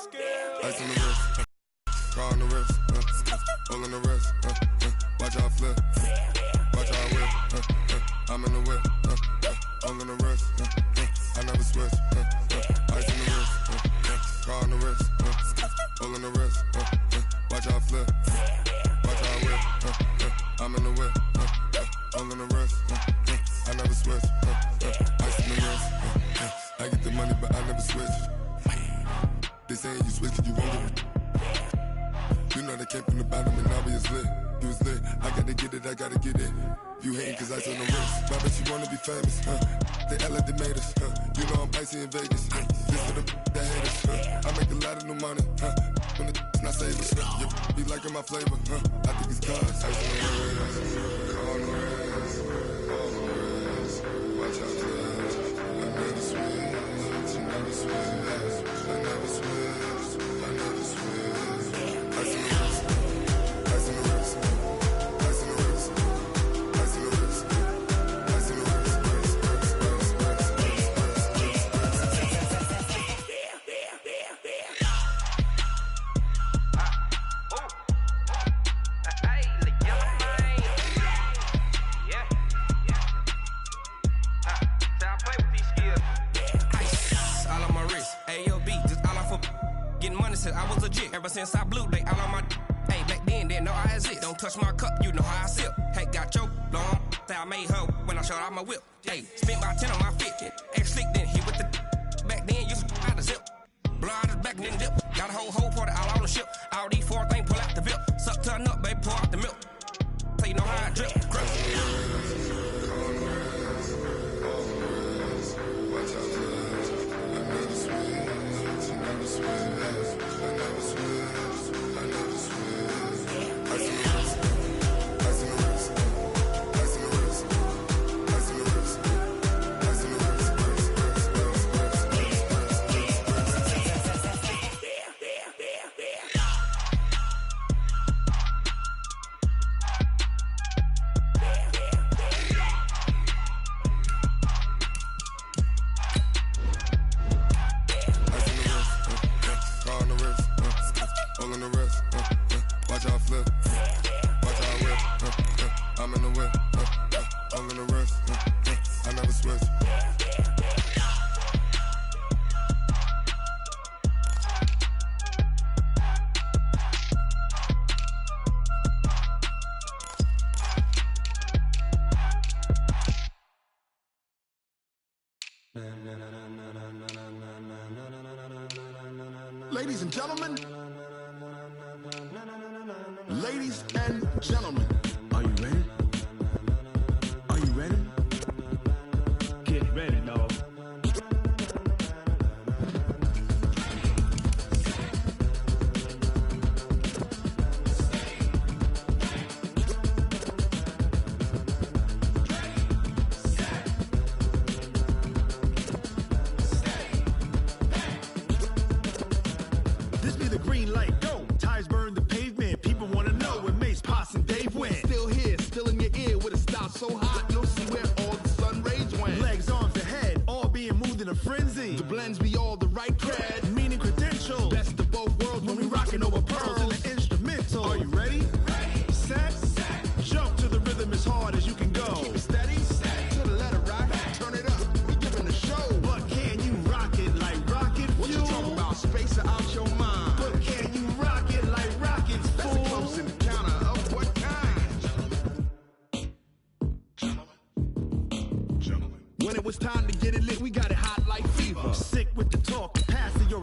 Ice on the wrist, car on the wrist, all on the wrist, watch how I flip, watch how I whip, I'm in the whip, all on the wrist, I never switch, ice on the wrist, car on the wrist, all on the wrist, watch how I flip, watch how I whip, I'm in the whip, all on the wrist, I never switch, ice on the wrist, I get the money but I never switch. They saying you switch cause you won't get it. You know they came from the bottom and now we is lit. You was lit, I gotta get it, I gotta get it. You hating cause ice on the wrist. Why bet you wanna be famous, They act like they made us, You know I'm icy in Vegas, This for the that hate us, I make a lot of new money, When the not save us, You be liking my flavor, I think it's cause ice on the wrist, on the wrist, on the wrist. Watch out for this, I never switch, I never switch. I never switch, I never switch. Ice in the wrist, ice in the wrist, ice in the wrist, ice in the wrist, ice in the wrist, I was legit. Ever since I blew, they all on my hey, back then, didn't know I had it. Don't touch my cup, you know how I sip. Hey, got your long, say I made her when I showed out my whip. Hey, spent about 10 on my fit. Ex-slick, then hit with the back then, you out the zip. Blow out his back, then dip. Got a whole party all on the ship. All these 4 things, pull out the VIP. Suck, turn up, baby, pour out the milk. So you know how I drip. Crush. Ladies and gentlemen, ladies and gentlemen, are you ready? Are you ready? Get ready, dog. This be the green light, go. Tires burn the pavement. People wanna know where Mace, Potts, and Dave went. Still here, still in your ear with a style so hot, you'll see where all the sun rays went. Legs, arms, and head, all being moved in a frenzy. The blends be all the right cred, meaning credentials. Best of both worlds when we rockin' over pearls in the instrumental. Are you ready? Ready. Set. Jump to the rhythm as hard as you can go. Keep it steady. To the letter rock. Turn it up. We giving a show. But can you rock it like rocket fuel? What you talking about? Space or out your mind? But can you rock it like rockets, fool? That's a close encounter of what kind? Gentlemen. When it was time to get it lit, we got it hot like fever. Sick with the talk, passing your.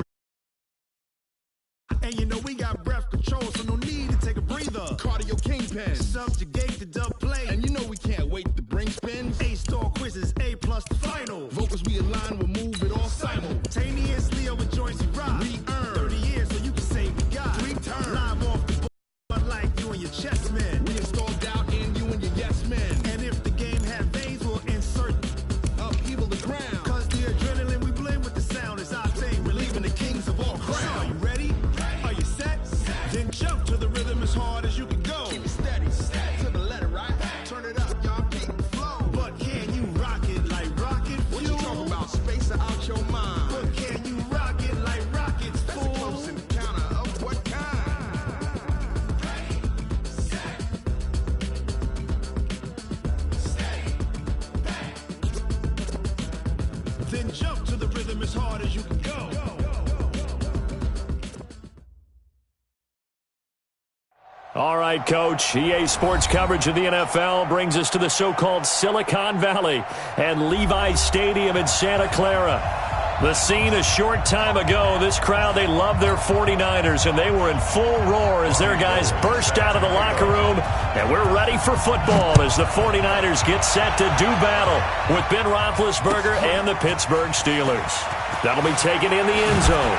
And you know we got breath control, so no need to take a breather. Cardio kingpin, subjugate the dub play. And you know we can't wait to bring spins. A-star quizzes, A+ the final. Vocals we align, we'll move it all simultaneously over joints we rock. We earn 30 years, so you can say we got 3 turns. Live off the board, like you and your chest men. We installed doubt in you and your yes men. And if the game had veins, we'll insert upheaval the ground. Cause the adrenaline we blend with the sound is our thing. Relieving the kings of all crowns. Are you ready? Are you set? Then jump to the rhythm as hard as you can go. Keep it steady, to the letter, right? Turn it up, y'all keep the flow. But can you rock it like rocket fuel? What you talking about? Space or out your mind? But All right, Coach. EA Sports coverage of the NFL brings us to the so-called Silicon Valley and Levi's Stadium in Santa Clara. The scene a short time ago, this crowd, they love their 49ers, and they were in full roar as their guys burst out of the locker room, and we're ready for football as the 49ers get set to do battle with Ben Roethlisberger and the Pittsburgh Steelers. That'll be taken in the end zone.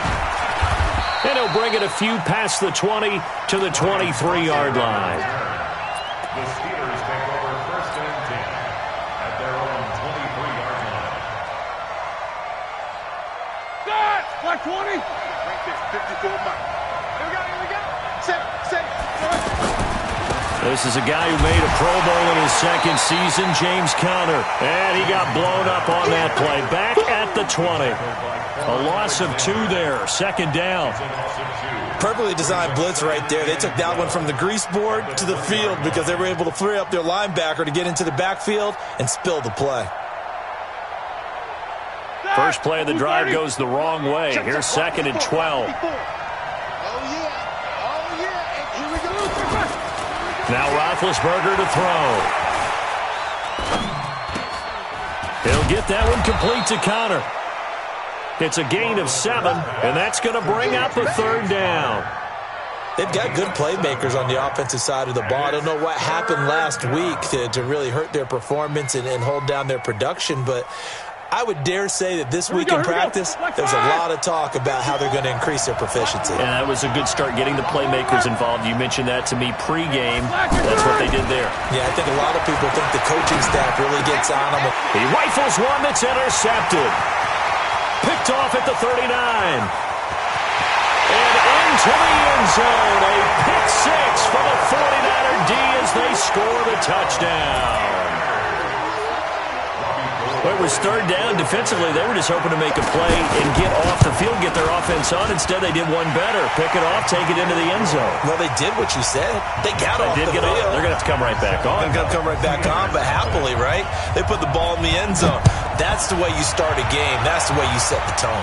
And he'll bring it a few past the 20 to the 23-yard line. The Steelers take over first and 10 at their own 23-yard line. Black 20. Right there, 54 miles. Here we go. Set. This is a guy who made a Pro Bowl in his second season, James Conner. And he got blown up on that play. Back at the 20. A loss of 2 there. Second down. Perfectly designed blitz right there. They took that one from the grease board to the field because they were able to free up their linebacker to get into the backfield and spill the play. First play of the drive goes the wrong way. Here's second and 12. Now Roethlisberger to throw. He'll get that one complete to Conner. It's a gain of 7, and that's going to bring up a third down. They've got good playmakers on the offensive side of the ball. I don't know what happened last week to really hurt their performance and hold down their production, but I would dare say that this week in practice, there's a lot of talk about how they're going to increase their proficiency. And that was a good start, getting the playmakers involved. You mentioned that to me pregame. That's what they did there. Yeah, I think a lot of people think the coaching staff really gets on them. He rifles one that's intercepted. Picked off at the 39. And into the end zone. A pick 6 for the 49er D as they score the touchdown. Well, it was third down. Defensively, they were just hoping to make a play and get off the field, get their offense on. Instead, they did one better. Pick it off, take it into the end zone. Well, they did what you said. They got off the field. They're going to have to come right back on. They're going to come right back on, but happily, right? They put the ball in the end zone. That's the way you start a game. That's the way you set the tone.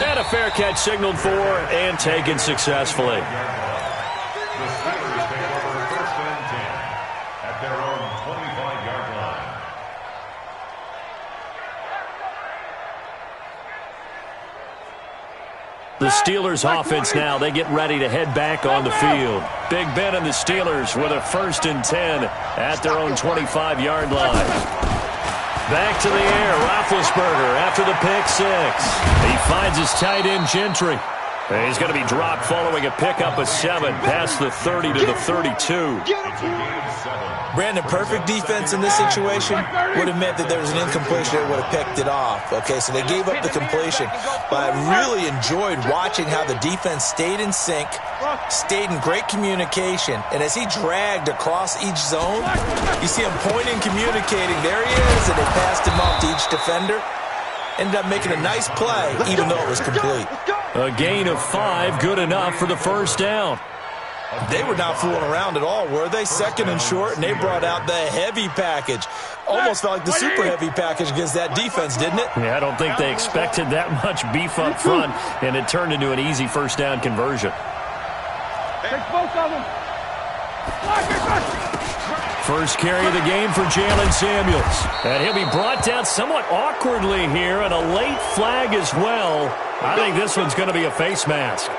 And a fair catch signaled for and taken successfully. The Steelers take over first and 10 at their own 25-yard line. The Steelers offense now, they get ready to head back on the field. Big Ben and the Steelers with a first and 10 at their own 25-yard line. Back to the air, Roethlisberger after the pick 6. He finds his tight end, Gentry. And he's going to be dropped following a pickup of 7 past the 30 to the 32. Brandon, perfect defense in this situation would have meant that there was an incompletion that would have picked it off. Okay, so they gave up the completion. But I really enjoyed watching how the defense stayed in sync, stayed in great communication. And as he dragged across each zone, you see him pointing, communicating. There he is, and they passed him off to each defender. Ended up making a nice play, even though it was complete. A gain of 5, good enough for the first down. They were not fooling around at all, were they? Second and short, and they brought out the heavy package. Almost felt like the super heavy package against that defense, didn't it? Yeah, I don't think they expected that much beef up front, and it turned into an easy first down conversion. Take both of them. First carry of the game for Jalen Samuels. And he'll be brought down somewhat awkwardly here, and a late flag as well. I think this one's going to be a face mask.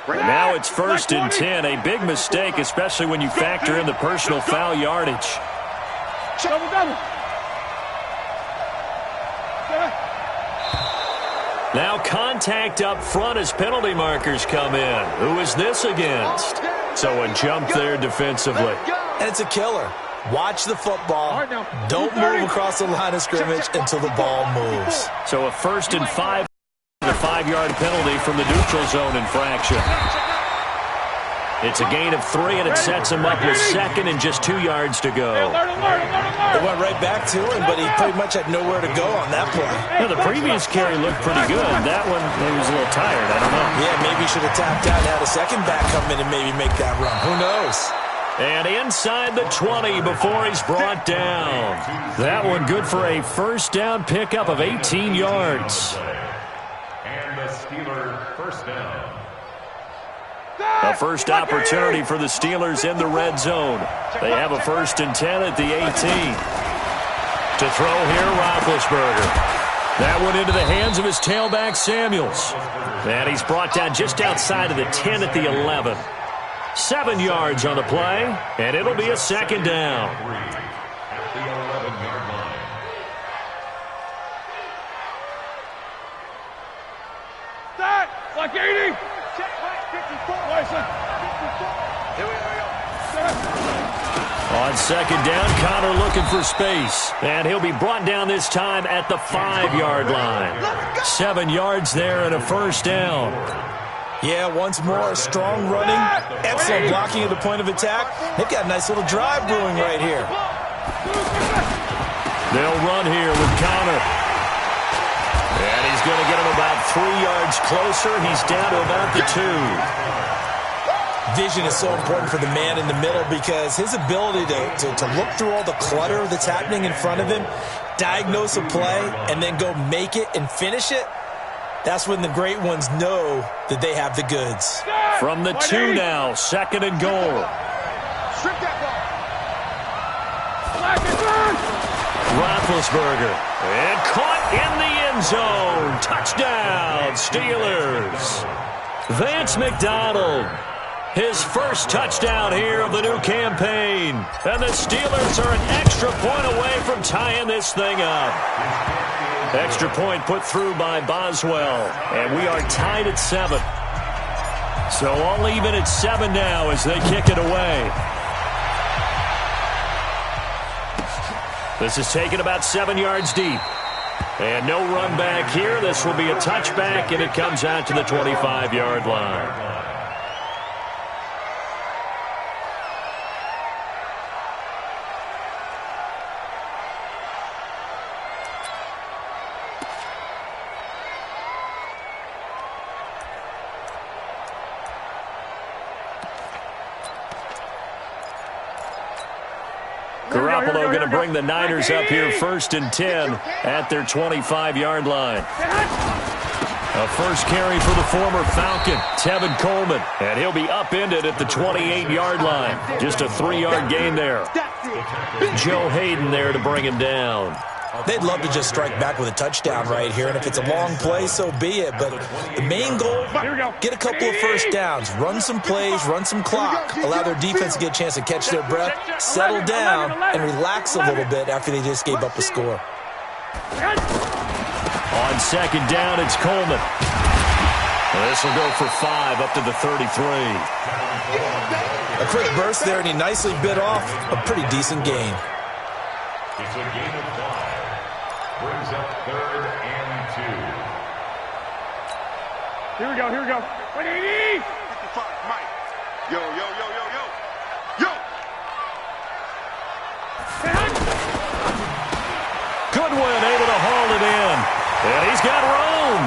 Now it's first and 10. A big mistake, especially when you factor in the personal foul yardage. Now contact up front as penalty markers come in. Who is this against? So a jump there defensively. And it's a killer. Watch the football. Don't move across the line of scrimmage until the ball moves. So a first and 5. A 5-yard penalty from the neutral zone infraction. It's a gain of 3, and it sets him up with second and just 2 yards to go. They went right back to him, but he pretty much had nowhere to go on that play. Yeah, the previous carry looked pretty good. That one, he was a little tired. I don't know. Yeah, maybe he should have tapped out and had a second back come in and maybe make that run. Who knows? And inside the 20 before he's brought down. That one good for a first down pickup of 18 yards. And the Steelers first down. A first opportunity for the Steelers in the red zone. They have a 1st and 10 at the 18. To throw here, Roethlisberger. That one into the hands of his tailback, Samuels. And he's brought down just outside of the 10 at the 11. 7 yards on the play, and it'll be a 2nd down. At the 11-yard line. Start! Like 80! Check right, 54. Listen. 54. Here we go. On 2nd down, Connor looking for space. And he'll be brought down this time at the 5-yard line. 7 yards there and a 1st down. Yeah, once more, strong running, excellent blocking at the point of attack. They've got a nice little drive brewing right here. They'll run here with Connor. And he's going to get him about 3 yards closer. He's down to about the 2. Vision is so important for the man in the middle because his ability to look through all the clutter that's happening in front of him, diagnose a play, and then go make it and finish it, that's when the great ones know that they have the goods. From the 2 now, 2nd and goal. Strip that ball. Roethlisberger. And caught in the end zone. Touchdown, Steelers. Vance McDonald. His first touchdown here of the new campaign. And the Steelers are an extra point away from tying this thing up. Extra point put through by Boswell. And we are tied at 7. So all even at 7 now as they kick it away. This is taken about 7 yards deep. And no run back here. This will be a touchback, and it comes out to the 25-yard line. Garoppolo going to bring the Niners up here 1st and 10 at their 25-yard line. A first carry for the former Falcon, Tevin Coleman. And he'll be upended at the 28-yard line. Just a 3-yard gain there. Joe Hayden there to bring him down. They'd love to just strike back with a touchdown right here, and if it's a long play, so be it. But the main goal, get a couple of first downs, run some plays, run some clock, allow their defense to get a chance to catch their breath, settle down, and relax a little bit after they just gave up a score. On 2nd down, it's Coleman. This will go for 5 up to the 33. A quick burst there, and he nicely bit off a pretty decent gain. It's a gain of 5. Brings up 3rd and 2. Here we go. 180. 55, Mike. Yo. Goodwin able to haul it in. And he's got room.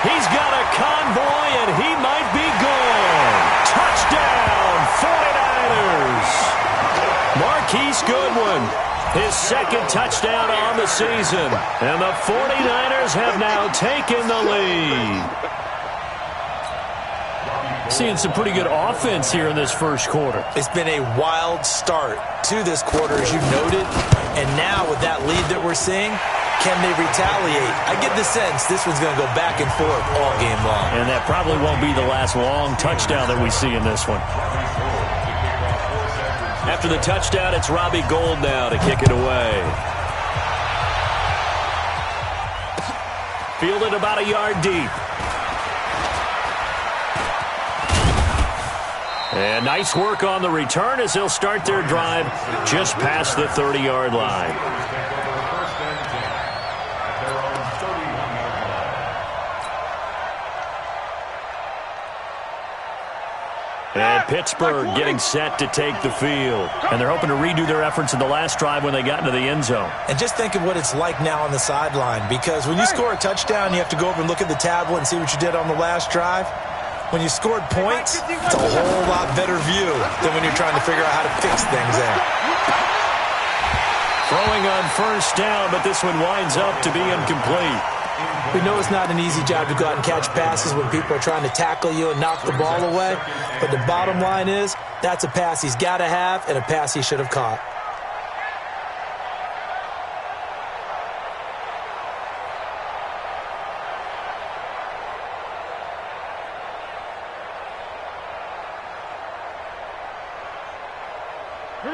He's got a convoy, and he might be gone. Touchdown, 49ers. Marquise Goodwin. His 2nd touchdown on the season. And the 49ers have now taken the lead. Seeing some pretty good offense here in this first quarter. It's been a wild start to this quarter, as you noted. And now with that lead that we're seeing, can they retaliate? I get the sense this one's going to go back and forth all game long. And that probably won't be the last long touchdown that we see in this one. After the touchdown, it's Robbie Gould now to kick it away. Fielded about a yard deep. And nice work on the return as they'll start their drive just past the 30-yard line. And Pittsburgh getting set to take the field. And they're hoping to redo their efforts in the last drive when they got into the end zone. And just think of what it's like now on the sideline, because when you score a touchdown, you have to go over and look at the tablet and see what you did on the last drive. When you scored points, it's a whole lot better view than when you're trying to figure out how to fix things there. Throwing on first down, but this one winds up to be incomplete. We know it's not an easy job to go out and catch passes when people are trying to tackle you and knock the ball away. But the bottom line is, that's a pass he's got to have and a pass he should have caught.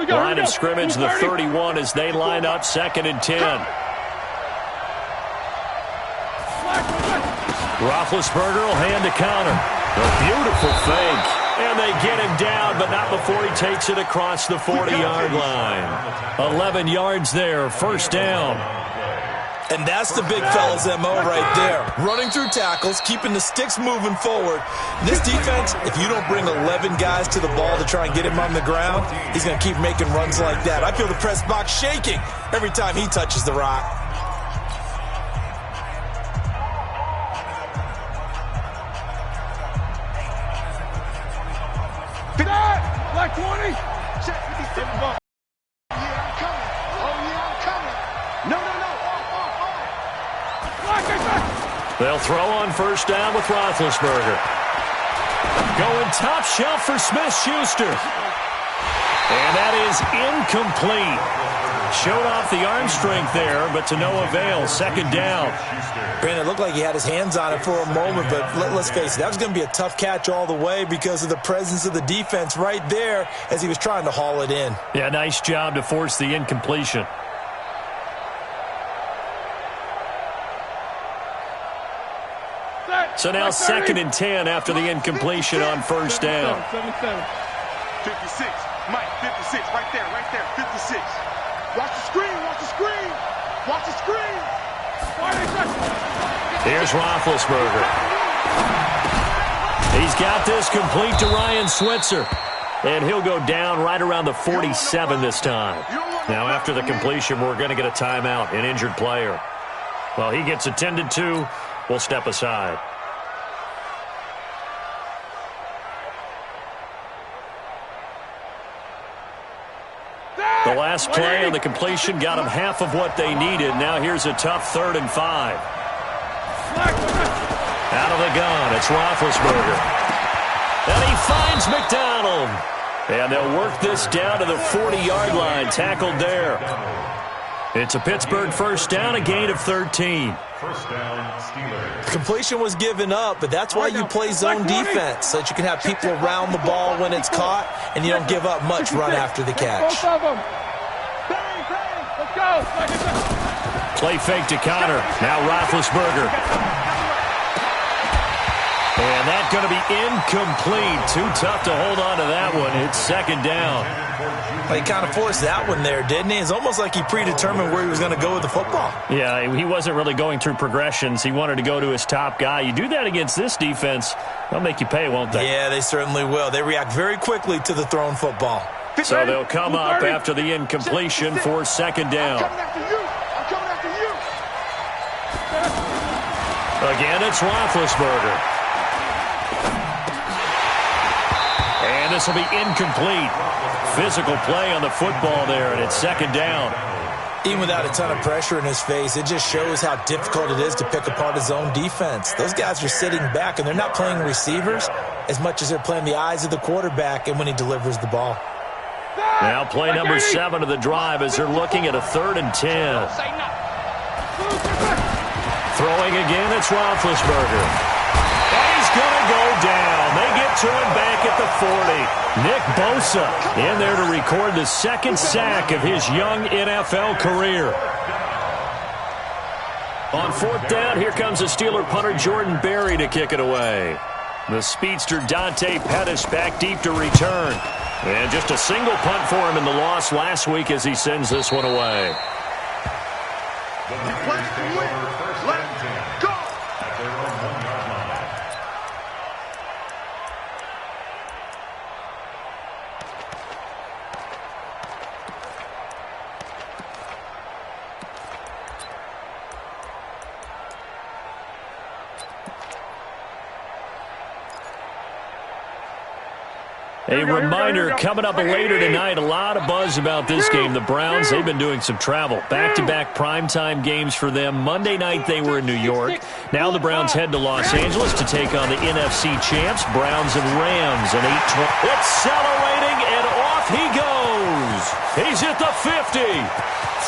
Line of scrimmage, the 31 as they line up 2nd and 10. Roethlisberger will hand the counter. A beautiful fake. And they get him down, but not before he takes it across the 40-yard line. 11 yards there, first down. And that's the big fella's MO right there. Running through tackles, keeping the sticks moving forward. This defense, if you don't bring 11 guys to the ball to try and get him on the ground, he's going to keep making runs like that. I feel the press box shaking every time he touches the rock. Black 20. Check 57. Yeah, I'm coming. Oh, yeah, I'm coming. No. They'll throw on first down with Roethlisberger. Going top shelf for Smith-Schuster. And that is incomplete. Showed off the arm strength there, but to no avail. Second down. Brandon, it looked like he had his hands on it for a moment, but let's face it, that was going to be a tough catch all the way because of the presence of the defense right there as he was trying to haul it in. Yeah, nice job to force the incompletion. So now 2nd and 10 after the incompletion on first down. 56. Mike, 56. Right there. 56. Watch the screen. Watch the screen. Here's Roethlisberger. He's got this complete to Ryan Switzer. And he'll go down right around the 47 this time. Now after the completion, we're going to get a timeout, an injured player. Well, he gets attended to. We'll step aside. The last play on the completion got them half of what they needed. Now here's a tough 3rd and 5. Out of the gun, it's Roethlisberger. And he finds McDonald. And they'll work this down to the 40-yard line, tackled there. It's a Pittsburgh first down, a gain of 13. First down, Steelers. Completion was given up, but that's why you play zone defense, so that you can have people around the ball when it's caught, and you don't give up much run after the catch. Both of them. Bang. Let's go. Play fake to Connor. Now Roethlisberger. And that's going to be incomplete. Too tough to hold on to that one. It's 2nd down. Well, he kind of forced that one there, didn't he? It's almost like he predetermined where he was going to go with the football. Yeah, he wasn't really going through progressions. He wanted to go to his top guy. You do that against this defense, they'll make you pay, won't they? Yeah, they certainly will. They react very quickly to the thrown football. So they'll come up after the incompletion for 2nd down. I'm coming after you. Again, it's Roethlisberger. And this will be incomplete. Physical play on the football there, and it's 2nd down. Even without a ton of pressure in his face, it just shows how difficult it is to pick apart his own defense. Those guys are sitting back, and they're not playing receivers as much as they're playing the eyes of the quarterback and when he delivers the ball. Now play number 7 of the drive as they're looking at a 3rd and 10. Throwing again, it's Roethlisberger. And he's going to go down. They get to him back at the 40. Nick Bosa in there to record the 2nd sack of his young NFL career. On 4th down, here comes the Steeler punter Jordan Berry to kick it away. The speedster Dante Pettis back deep to return. And just a single punt for him in the loss last week as he sends this one away. The Packers take over 1st and 10 at their own 1-yard line. A reminder, coming up later tonight, a lot of buzz about this game. The Browns, they've been doing some travel. Back-to-back primetime games for them. Monday night they were in New York. Now the Browns head to Los Angeles to take on the NFC champs, Browns and Rams. An 8-20. Accelerating, and off he goes. He's at the 50,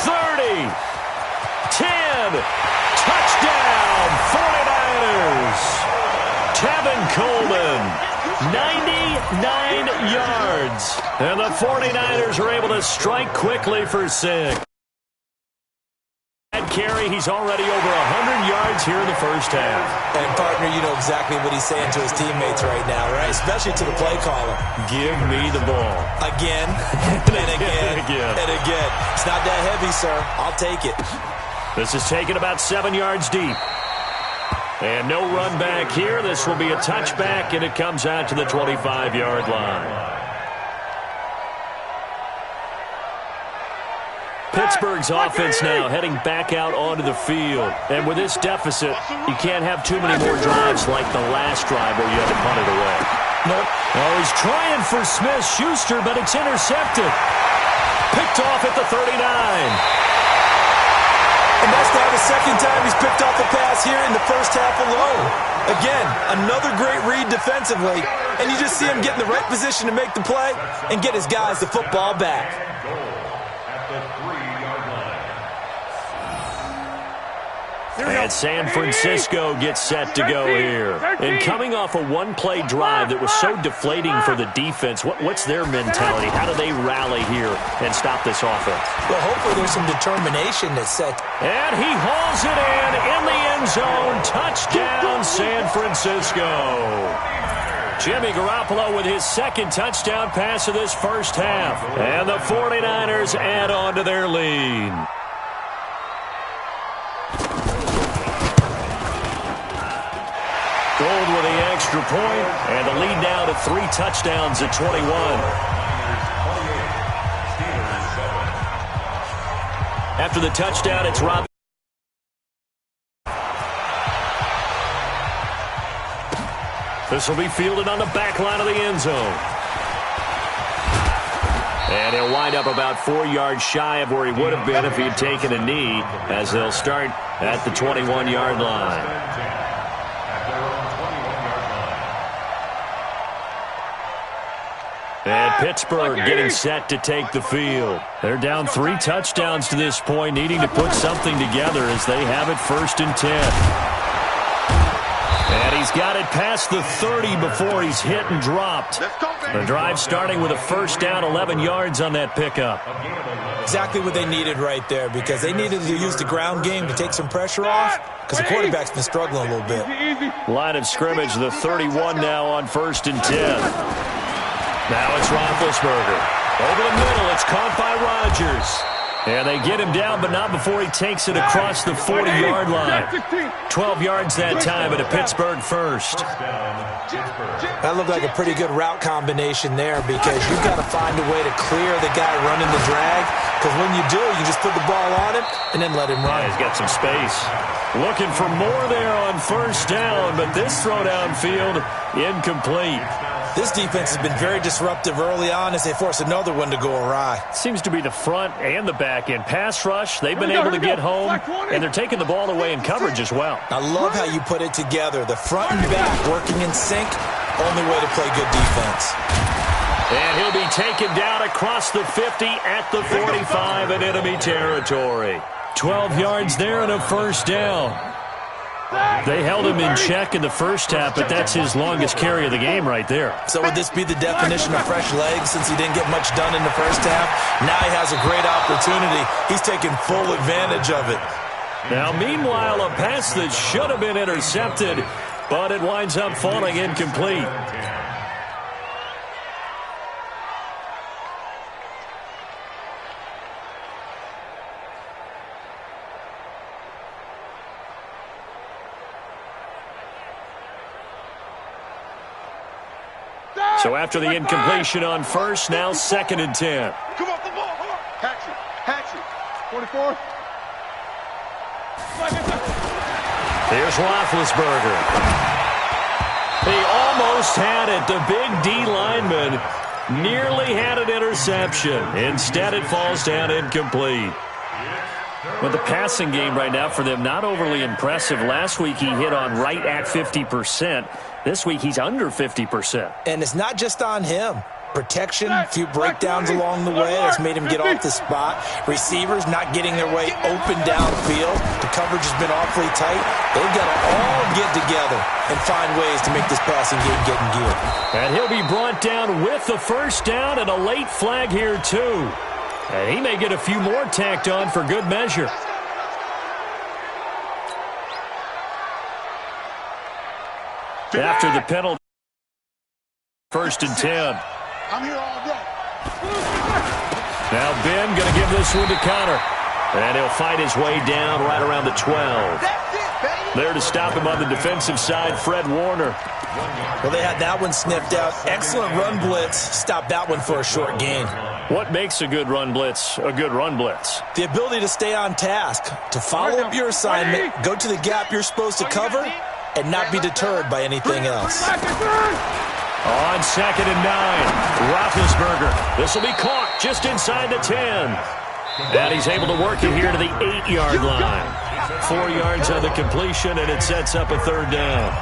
30, 10. Touchdown, 49ers. Tevin Coleman. 99 yards. And the 49ers are able to strike quickly for 6. That carry, he's already over 100 yards here in the first half. And, partner, you know exactly what he's saying to his teammates right now, right? Especially to the play caller. Give me the ball. Again, and again, and again. It's not that heavy, sir. I'll take it. This is taken about 7 yards deep. And no run back here. This will be a touchback, and it comes out to the 25-yard line. Pittsburgh's offense now heading back out onto the field. And with this deficit, you can't have too many more drives like the last drive where you had to punt it away. Nope. Oh, he's trying for Smith-Schuster, but it's intercepted. Picked off at the 39. And that's now the second time he's picked off a pass here in the first half alone. Again, another great read defensively, and you just see him get in the right position to make the play and get his guys the football back. And San Francisco gets set to go here. And coming off a one-play drive that was so deflating for the defense, what's their mentality? How do they rally here and stop this offense? Well, hopefully there's some determination that's set. And he hauls it in the end zone. Touchdown, San Francisco. Jimmy Garoppolo with his second touchdown pass of this first half. And the 49ers add on to their lead. Gold with the extra point, and the lead now to 3 touchdowns at 21. After the touchdown, it's Rob. This will be fielded on the back line of the end zone. And he'll wind up about 4 yards shy of where he would have been if he had taken a knee, as they'll start at the 21-yard line. And Pittsburgh getting set to take the field. They're down 3 touchdowns to this point, needing to put something together as they have it 1st and 10. And he's got it past the 30 before he's hit and dropped. The drive starting with a first down, 11 yards on that pickup. Exactly what they needed right there, because they needed to use the ground game to take some pressure off, because the quarterback's been struggling a little bit. Line of scrimmage, the 31 now on 1st and 10. Now it's Roethlisberger. Over the middle, it's caught by Rodgers. And they get him down, but not before he takes it across the 40-yard line. 12 yards that time, at a Pittsburgh first. That looked like a pretty good route combination there, because you've got to find a way to clear the guy running the drag, because when you do, you just put the ball on him and then let him run. Yeah, he's got some space. Looking for more there on first down, but this throw downfield incomplete. This defense has been very disruptive early on as they force another one to go awry. Seems to be the front and the back end. Pass rush, they've been able to get home, and they're taking the ball away in coverage as well. I love how you put it together. The front and back working in sync, only way to play good defense. And he'll be taken down across the 50 at the 45 in enemy territory. 12 yards there and a first down. They held him in check in the first half, but that's his longest carry of the game right there. So would this be the definition of fresh legs since he didn't get much done in the first half? Now he has a great opportunity. He's taking full advantage of it. Now, meanwhile, a pass that should have been intercepted, but it winds up falling incomplete. So after the incompletion on first, now 2nd and 10. Come on, the ball. Hatchet. 44. Here's Roethlisberger. He almost had it. The big D lineman Nearly had an interception. Instead, it falls down incomplete. But the passing game right now for them, not overly impressive. Last week, he hit on right at 50%. This week, he's under 50%. And it's not just on him. Protection, a few breakdowns along the way that's made him get off the spot. Receivers not getting their way open downfield. The coverage has been awfully tight. They've got to all get together and find ways to make this passing game get in gear. And he'll be brought down with the first down and a late flag here, too. And he may get a few more tacked on for good measure. After the penalty, 1st and 10. I'm here all day. Now Ben going to give this one to Connor. And he'll fight his way down right around the 12. There to stop him on the defensive side, Fred Warner. Well, they had that one sniffed out. Excellent run blitz. Stopped that one for a short gain. What makes a good run blitz a good run blitz? The ability to stay on task, to follow up your assignment, go to the gap you're supposed to cover, and not be deterred by anything else. On 2nd and 9, Roethlisberger. This will be caught just inside the 10. And he's able to work it here to the 8-yard line. 4 yards on the completion, and it sets up a 3rd down.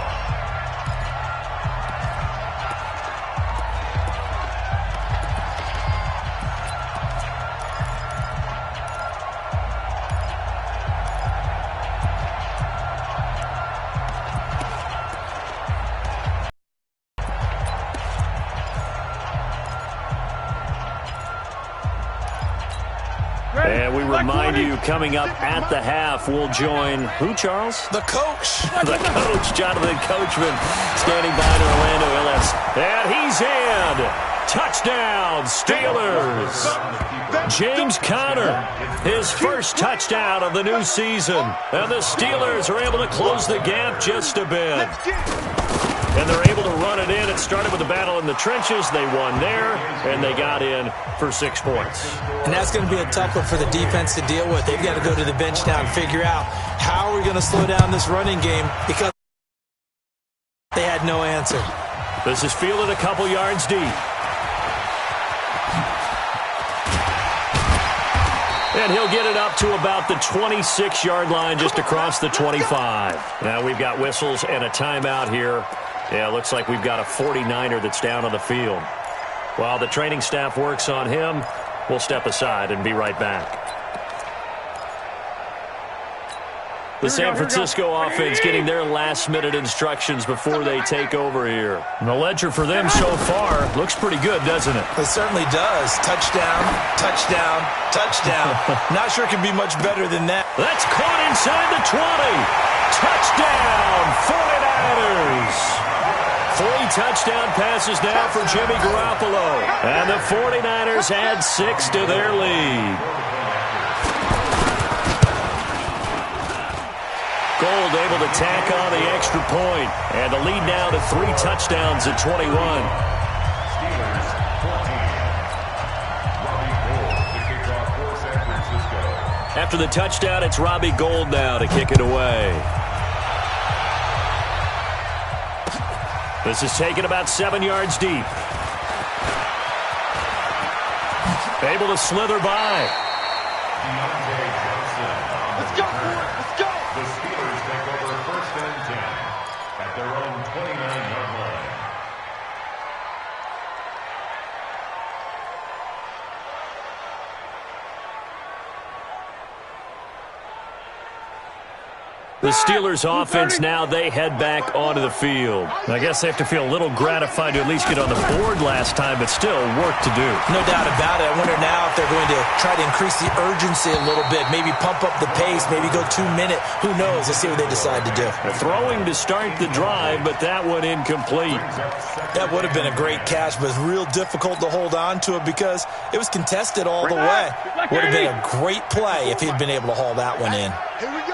And we remind you, coming up at the half, we'll join who, Charles? The coach. The coach, Jonathan Coachman, standing by in Orlando, LS. And he's in. Touchdown, Steelers. James Conner, his first touchdown of the new season. And the Steelers are able to close the gap just a bit. And they're able to run it in. It started with a battle in the trenches. They won there, and they got in for 6 points. And that's going to be a tough one for the defense to deal with. They've got to go to the bench now and figure out how are we going to slow down this running game, because they had no answer. This is fielded a couple yards deep. And he'll get it up to about the 26-yard line, just across the 25. Now we've got whistles and a timeout here. Yeah, looks like we've got a 49er that's down on the field. While the training staff works on him, we'll step aside and be right back. The San Francisco offense getting their last-minute instructions before they take over here. And the ledger for them so far looks pretty good, doesn't it? It certainly does. Touchdown, touchdown, touchdown. Not sure it can be much better than that. That's caught inside the 20. Touchdown, 49ers. 3 touchdown passes now for Jimmy Garoppolo. And the 49ers add 6 to their lead. Gold able to tack on the extra point. And the lead now to 3 touchdowns at 21. Steelers 14. Robbie Gould to kick off for San Francisco. After the touchdown, it's Robbie Gould now to kick it away. This is taken about 7 yards deep. Able to slither by. Let's go, let's go. The Steelers take over 1st and 10 at their own 29-yard line. The Steelers offense now, they head back onto the field. I guess they have to feel a little gratified to at least get on the board last time, but still work to do. No doubt about it. I wonder now if they're going to try to increase the urgency a little bit, maybe pump up the pace, maybe go 2-minute. Who knows? Let's see what they decide to do. They're throwing to start the drive, but that one incomplete. That would have been a great catch, but it's real difficult to hold on to it because it was contested all the way. Would have been a great play if he'd been able to haul that one in.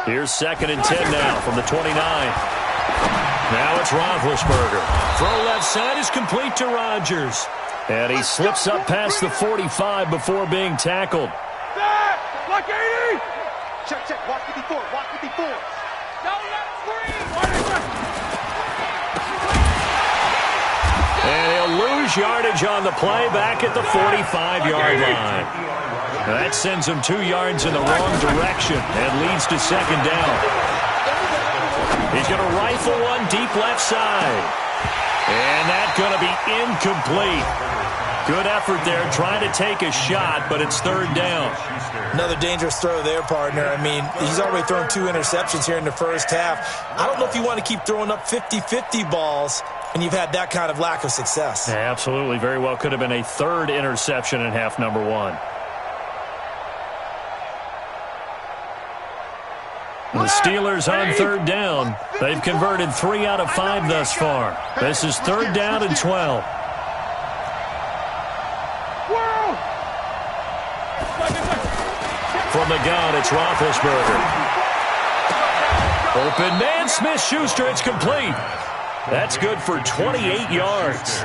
Here's 2nd and 10 now from the 29. Now it's Roethlisberger. Throw left side is complete to Rodgers. And he slips up past the 45 before being tackled. Block 80! Check, check. Watch 54. Watch 54. Don't let screen. And he'll lose lose yardage on the play back at the 45-yard line. That sends him 2 yards in the wrong direction and leads to second down. He's going to rifle one deep left side. And that's going to be incomplete. Good effort there trying to take a shot, but it's third down. Another dangerous throw there, partner. I mean, he's already thrown 2 interceptions here in the first half. I don't know if you want to keep throwing up 50-50 balls when you've had that kind of lack of success. Yeah, absolutely. Very well could have been a third interception in half number 1. The Steelers on third down. They've converted 3 out of 5 thus far. This is third down and 12. From the gun, it's Roethlisberger. Open man, Smith-Schuster, it's complete. That's good for 28 yards.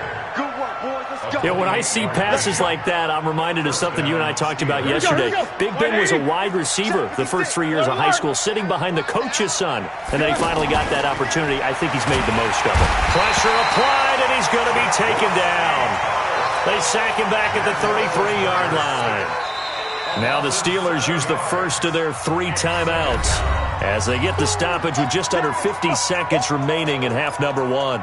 You know, when I see passes like that, I'm reminded of something you and I talked about yesterday. Big Ben was a wide receiver the first 3 years of high school, sitting behind the coach's son. And then he finally got that opportunity. I think he's made the most of it. Pressure applied, and he's going to be taken down. They sack him back at the 33-yard line. Now the Steelers use the first of their 3 timeouts as they get the stoppage with just under 50 seconds remaining in half number 1.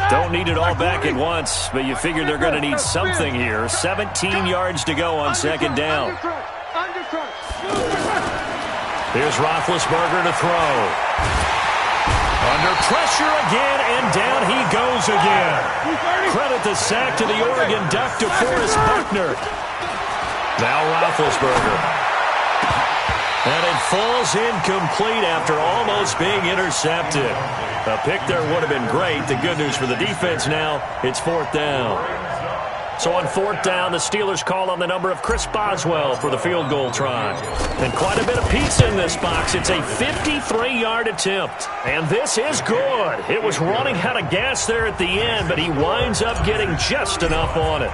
Don't need it all back at once, but you figure they're going to need something here. 17 yards to go on second down. Here's Roethlisberger to throw. Under pressure again, and down he goes again. Credit the sack to the Oregon Duck, DeForest Buckner. Now Roethlisberger. And it falls incomplete after almost being intercepted. A pick there would have been great. The good news for the defense now, it's fourth down. So on fourth down, the Steelers call on the number of Chris Boswell for the field goal try. And quite a bit of pizza in this box. It's a 53-yard attempt. And this is good. It was running out of gas there at the end, but he winds up getting just enough on it.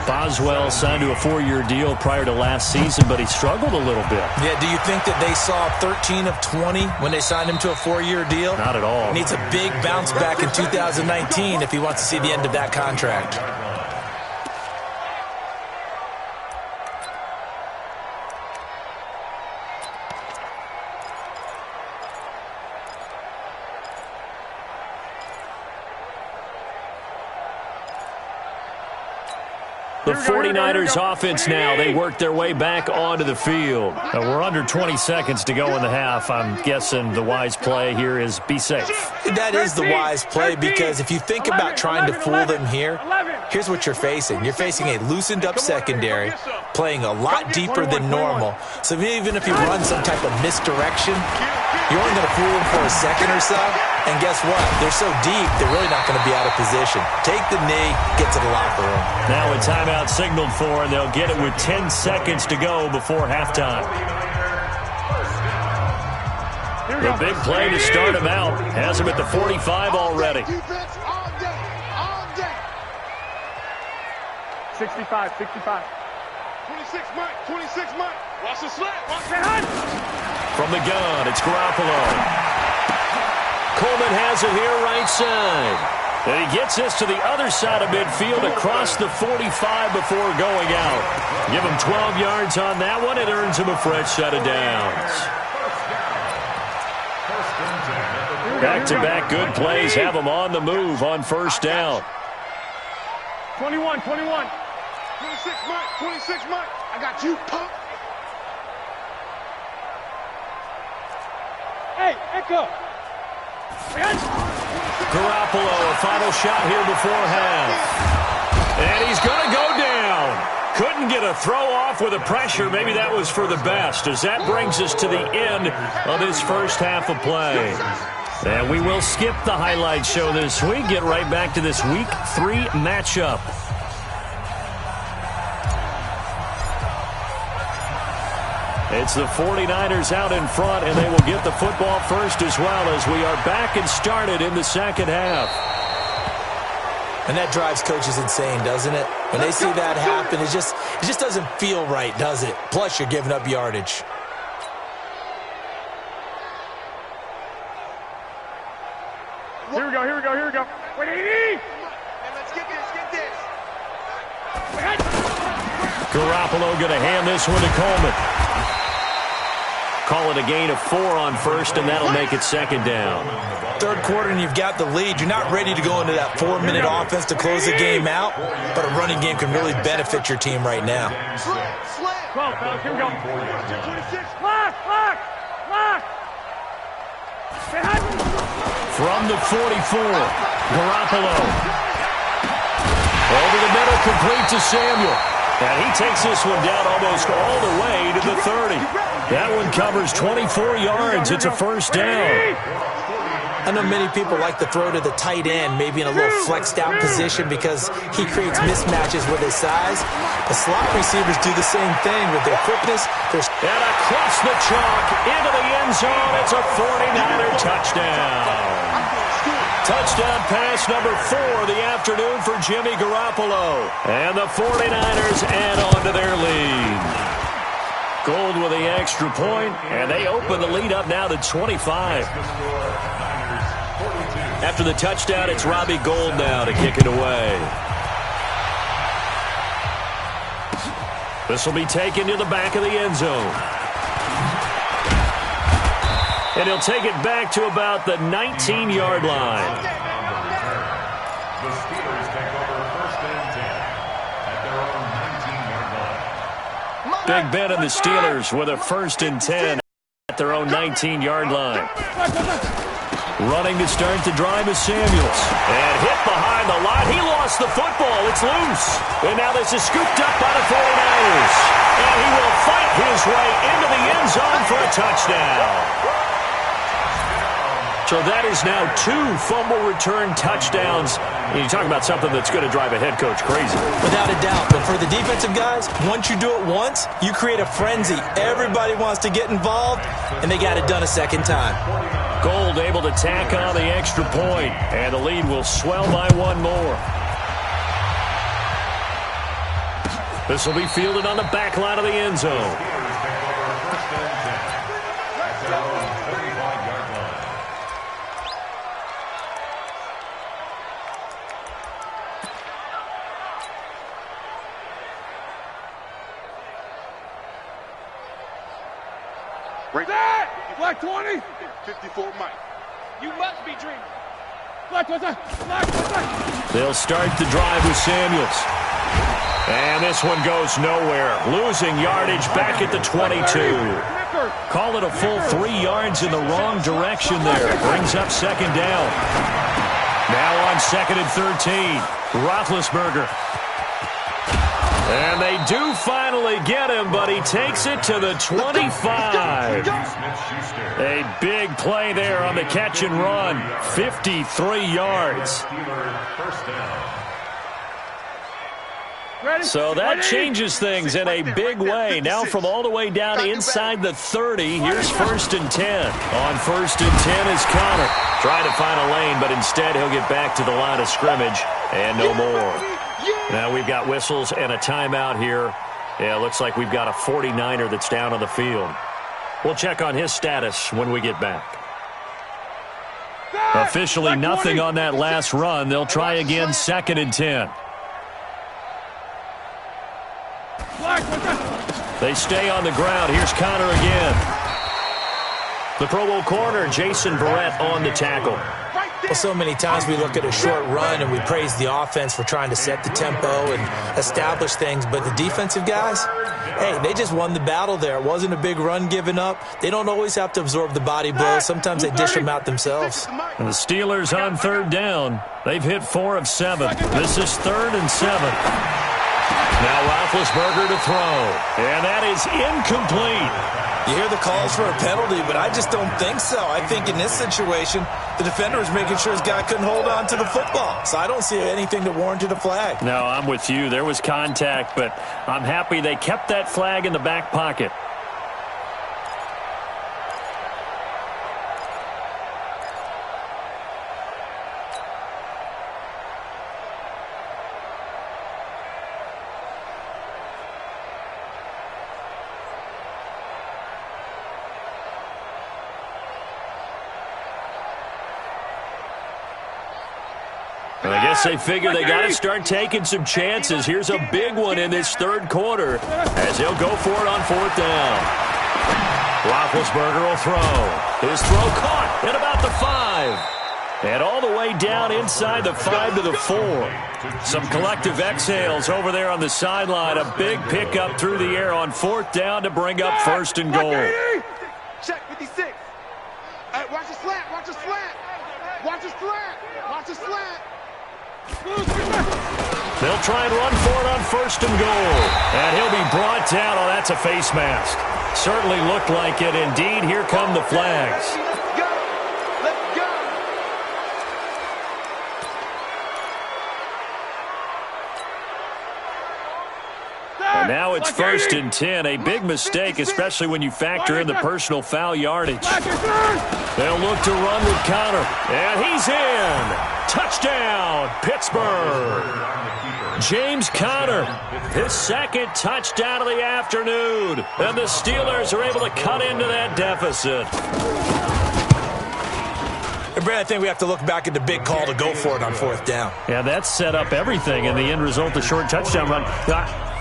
Boswell signed to a 4-year deal prior to last season, but he struggled a little bit. Yeah, do you think that they saw 13 of 20 when they signed him to a 4-year deal? Not at all. He needs a big bounce back in 2019 if he wants to see the end of that contract. The 49ers offense now, they work their way back onto the field. We're under 20 seconds to go in the half. I'm guessing the wise play here is be safe. That is the wise play, because if you think about trying to fool them here, here's what you're facing. You're facing a loosened up secondary, playing a lot deeper than normal. So even if you run some type of misdirection, you're only going to fool them for a second or so. And guess what? They're so deep, they're really not going to be out of position. Take the knee, get to the locker room. Now a timeout signaled for, and they'll get it with 10 seconds to go before halftime. The big play to start him out has him at the 45 already. 65. 26 Mike. Watch the slap. Watch the hunt. From the gun, it's Garoppolo. Coleman has it here right side. And he gets this to the other side of midfield across the 45 before going out. Give him 12 yards on that one. It earns him a fresh set of downs. Back-to-back good plays have him on the move on first down. 21. 26 Mike. I got you, punk. Hey, Echo. Garoppolo, a final shot here before half. And he's going to go down. Couldn't get a throw off with the pressure. Maybe that was for the best, as that brings us to the end of this first half of play. And we will skip the highlight show this week. Get right back to this Week 3 matchup. It's the 49ers out in front, and they will get the football first as well, as we are back and started in the second half. And that drives coaches insane, doesn't it? When they see that happen, it just doesn't feel right, does it? Plus, you're giving up yardage. Here we go. Wait, hey, let's get this. Garoppolo going to hand this one to Coleman. Call it a gain of 4 on first, and that'll make it second down. Third quarter, and you've got the lead. You're not ready to go into that 4-minute offense to close the game out, but a running game can really benefit your team right now. Slam. 12, fellas, here we go. 26. Lock. From the 44, Garoppolo. Over the middle, complete to Samuel. And he takes this one down almost all the way to the 30. That one covers 24 yards. It's a first down. I know many people like to throw to the tight end, maybe in a little flexed out position because he creates mismatches with his size. The slot receivers do the same thing with their quickness. And across the chalk into the end zone. It's a 49er touchdown. Touchdown pass number 4 of the afternoon for Jimmy Garoppolo. And the 49ers add on to their lead. Gold with the extra point, and they open the lead up now to 25. After the touchdown, it's Robbie Gould now to kick it away. This will be taken to the back of the end zone. And he'll take it back to about the 19-yard line. The Steelers take over first and 10 at their own 19-yard line. Big Ben and the Steelers with a first and 10 at their own 19-yard line. Running to start the drive is Samuels. And hit behind the line. He lost the football. It's loose. And now this is scooped up by the 49ers. And he will fight his way into the end zone for a touchdown. So that is now 2 fumble return touchdowns. And you talk about something that's going to drive a head coach crazy. Without a doubt. But for the defensive guys, once you do it once, you create a frenzy. Everybody wants to get involved, and they got it done a second time. Gould able to tack on the extra point, and the lead will swell by 1 more. This will be fielded on the back line of the end zone. Black 20. 54 Mike. You must be dreaming. Black. They'll start the drive with Samuels. And this one goes nowhere. Losing yardage back at the 22. Call it a full 3 yards in the wrong direction there. Brings up second down. Now on second and 13. Roethlisberger. And they do finally get him, but he takes it to the 25. A big play there on the catch and run. 53 yards. So that changes things in a big way. Now from all the way down inside the 30, here's first and 10. On first and 10 is Connor. Trying to find a lane, but instead he'll get back to the line of scrimmage and no more. Now we've got whistles and a timeout here. Yeah, it looks like we've got a 49er that's down on the field. We'll check on his status when we get back. Officially nothing on that last run. They'll try again second and 10. They stay on the ground. Here's Connor again. The Pro Bowl corner, Jason Verrett, on the tackle. Well, so many times we look at a short run and we praise the offense for trying to set the tempo and establish things. But the defensive guys, hey, they just won the battle there. It wasn't a big run given up. They don't always have to absorb the body blows. Sometimes they dish them out themselves. And the Steelers on third down. They've hit 4 of 7. This is 3rd and 7. Now Roethlisberger to throw. And that is incomplete. You hear the calls for a penalty, but I just don't think so. I think in this situation, the defender was making sure his guy couldn't hold on to the football. So I don't see anything that warranted a flag. No, I'm with you. There was contact, but I'm happy they kept that flag in the back pocket. And I guess they figure they got to start taking some chances. Here's a big one in this third quarter as he'll go for it on fourth down. Roethlisberger will throw. His throw caught at about the 5. And all the way down inside the 5 to the 4. Some collective exhales over there on the sideline. A big pickup through the air on fourth down to bring up first and goal. Check 56. Hey, watch the slant. Watch the slant. Watch the slant. Watch the slant. They'll try and run for it on first and goal. And he'll be brought down. Oh, that's a face mask. Certainly looked like it. Indeed, here come the flags. And now it's first and 10. A big mistake, especially when you factor in the personal foul yardage. They'll look to run with Connor. And he's in. Touchdown, Pittsburgh. James Conner, his second touchdown of the afternoon. And the Steelers are able to cut into that deficit. And Brad, I think we have to look back at the big call to go for it on fourth down. Yeah, that set up everything in the end result, the short touchdown run.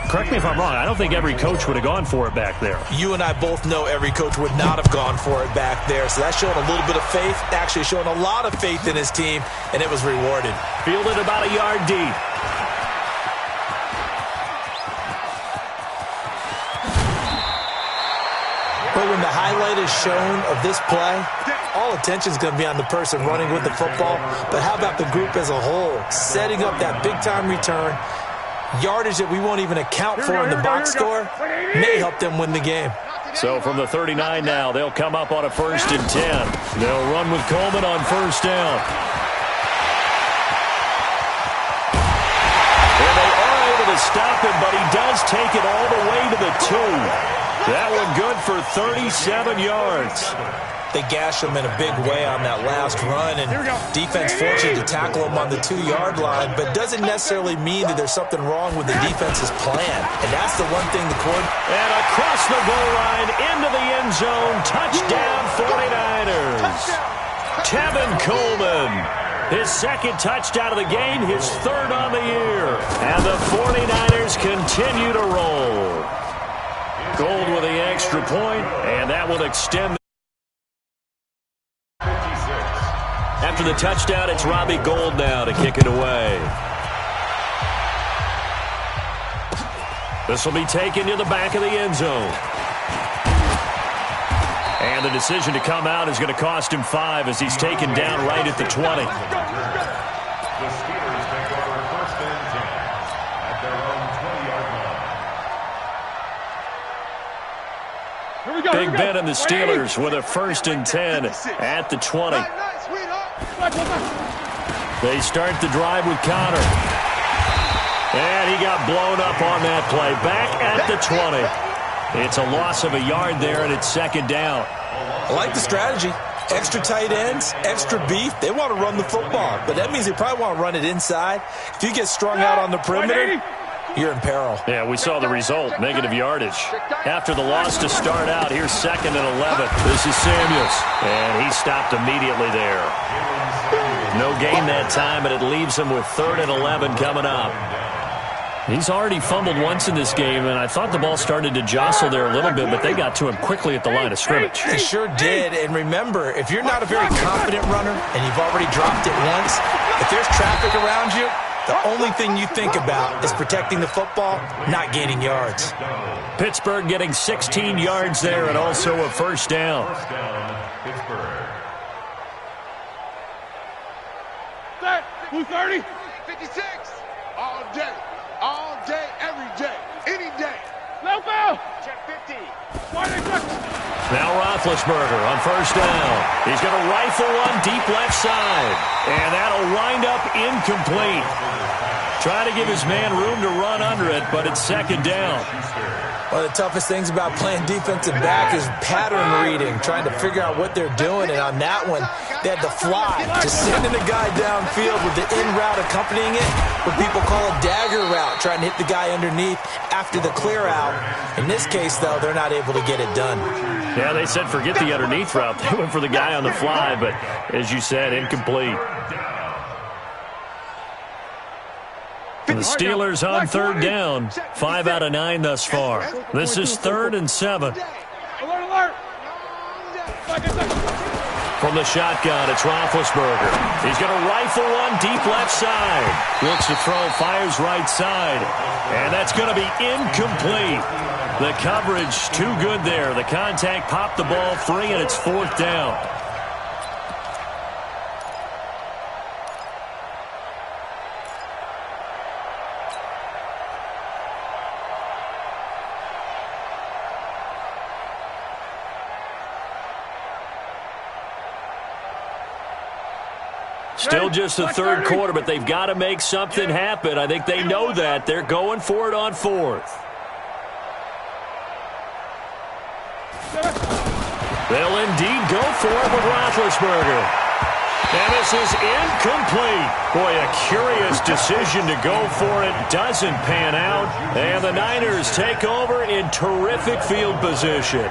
Correct me if I'm wrong. I don't think every coach would have gone for it back there. You and I both know every coach would not have gone for it back there. So that's showing a little bit of faith, actually showing a lot of faith in his team, and it was rewarded. Fielded about a yard deep. But when the highlight is shown of this play, all attention is going to be on the person running with the football. But how about the group as a whole, setting up that big-time return, yardage that we won't even account for in the box score, may help them win the game. So from the 39 now, they'll come up on a first and 10. They'll run with Coleman on first down. And they are able to stop him, but he does take it all the way to the 2. That one good for 37 yards. They gashed him in a big way on that last run, and defense fortunate to tackle him on the 2-yard line, but doesn't necessarily mean that there's something wrong with the defense's plan. And that's the one thing the court... And across the goal line, into the end zone, touchdown 49ers. Tevin Coleman, his second touchdown of the game, his third on the year. And the 49ers continue to roll. Gold with the extra point, and that will extend. After the touchdown, it's Robbie Gould now to kick it away. This will be taken to the back of the end zone. And the decision to come out is going to cost him 5 as he's taken down right at the 20. The Steelers take over first and 10 at their own 20-yard line. Big Ben and the Steelers with a first and 10 at the 20. They start the drive with Connor. And he got blown up on that play. Back at the 20. It's a loss of a yard there, and it's second down. I like the strategy. Extra tight ends, extra beef. They want to run the football, but that means they probably want to run it inside. If you get strung out on the perimeter, you're in peril. Yeah, we saw the result, negative yardage. After the loss to start out, here's second and 11. This is Samuels, and he stopped immediately there. No gain that time, but it leaves him with third and 11 coming up. He's already fumbled once in this game, and I thought the ball started to jostle there a little bit, but they got to him quickly at the line of scrimmage. They sure did, and remember, if you're not a very confident runner and you've already dropped it once, if there's traffic around you, the only thing you think about is protecting the football, not gaining yards. Pittsburgh getting 16 yards there and also a first down. Pittsburgh. Set. Blue 30. 56. All day. All day, every day. Any day. Low ball. Check 50. Now Roethlisberger on first down. He's going to rifle one deep left side. And that'll wind up incomplete. Trying to give his man room to run under it, but it's second down. One of the toughest things about playing defensive back is pattern reading, trying to figure out what they're doing. And on that one, they had to fly, just sending the guy downfield with the in route accompanying it, what people call a dagger route, trying to hit the guy underneath after the clear out. In this case, though, they're not able to get it done. Yeah, they said forget the underneath route. They went for the guy on the fly, but as you said, incomplete. The Steelers on third down. 5 out of 9 thus far. This is 3rd and 7. Alert! From the shotgun, it's Roethlisberger. He's going to rifle one deep left side. Looks to throw, fires right side. And that's going to be incomplete. The coverage too good there. The contact popped the ball free, and it's 4th down. Still just the third quarter, but they've got to make something happen. I think they know that. They're going for it on 4th. They'll indeed go for it with Roethlisberger. And this is incomplete. Boy, a curious decision to go for it. Doesn't pan out. And the Niners take over in terrific field position.